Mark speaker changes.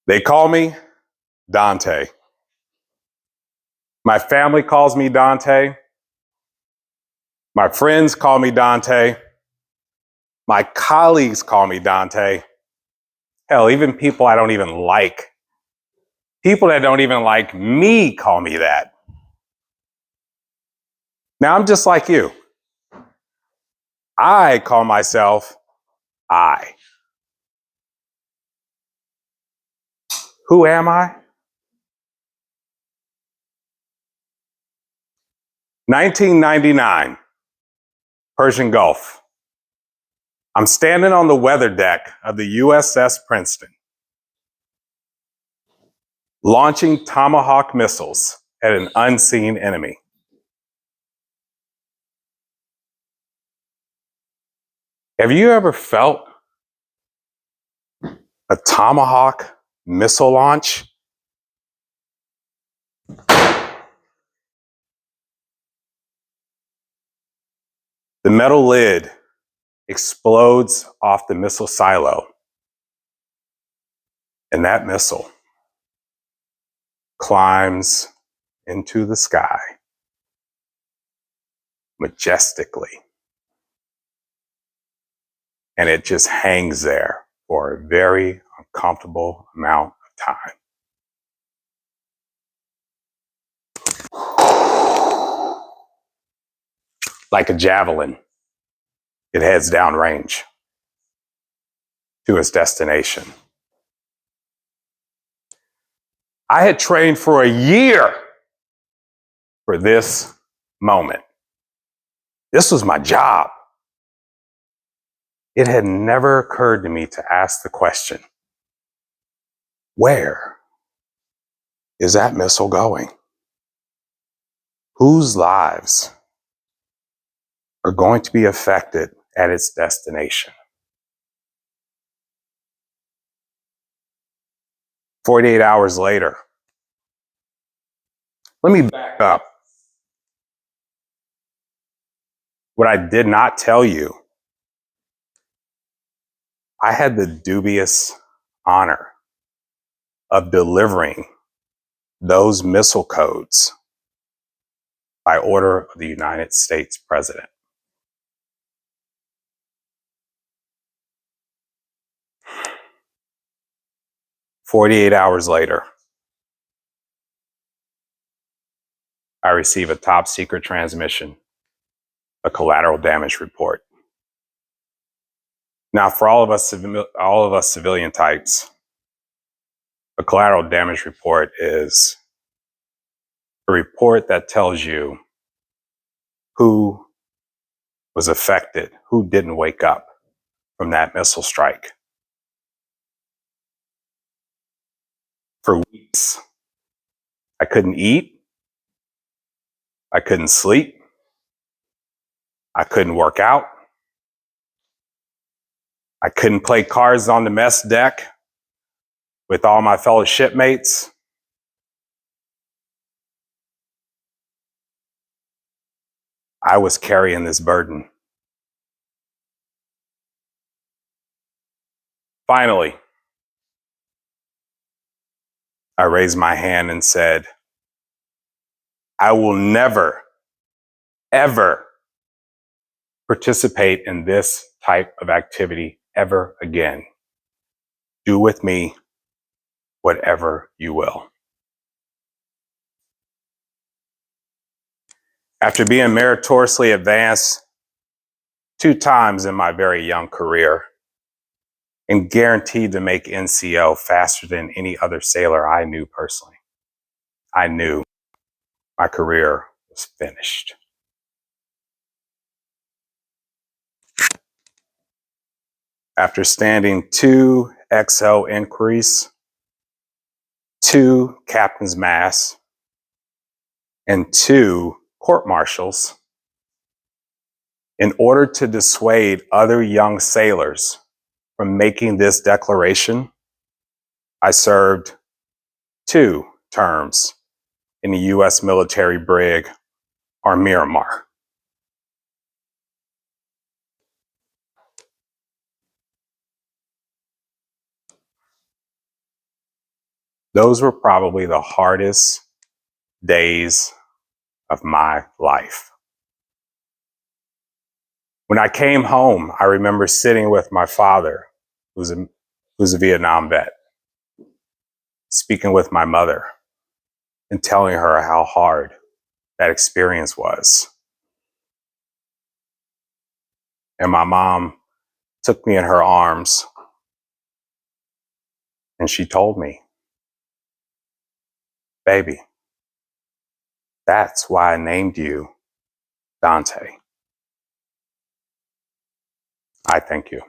Speaker 1: They call me Dante. My family calls me Dante. My friends call me Dante. My colleagues call me Dante. Hell, even people I don't even like, people that don't even like me call me that. Now I'm just like you. I call myself I. Who am I? 1999, Persian Gulf. I'm standing on the weather deck of the USS Princeton, launching Tomahawk missiles at an unseen enemy. Have you ever felt a Tomahawk missile launch? The metal lid explodes off the missile silo, and that missile climbs into the sky majestically. And it just hangs there for a very uncomfortable amount of time. Like a javelin, it heads downrange to its destination. I had trained for a year for this moment. This was my job. It had never occurred to me to ask the question, where is that missile going? Whose lives are going to be affected at its destination? 48 hours later, let me back up. What I did not tell you, I had the dubious honor of delivering those missile codes by order of the United States President. "48 hours later, I receive a top secret transmission, a collateral damage report. Now, for all of us civilian types, a collateral damage report is a report that tells you who was affected, who didn't wake up from that missile strike. For weeks, I couldn't eat, I couldn't sleep, I couldn't work out, I couldn't play cards on the mess deck with all my fellow shipmates. I was carrying this burden. Finally, I raised my hand and said, I will never, ever participate in this type of activity ever again. Do with me whatever you will. After being meritoriously advanced 2 times in my very young career and guaranteed to make NCO faster than any other sailor I knew personally, I knew my career was finished. After standing 2 XO inquiries, 2 captain's mass, and 2 court-martials, in order to dissuade other young sailors from making this declaration, I served 2 terms in the U.S. military brig, or Miramar. Those were probably the hardest days of my life. When I came home, I remember sitting with my father, who's a Vietnam vet, speaking with my mother and telling her how hard that experience was. And my mom took me in her arms and she told me, baby, that's why I named you Dante. I thank you.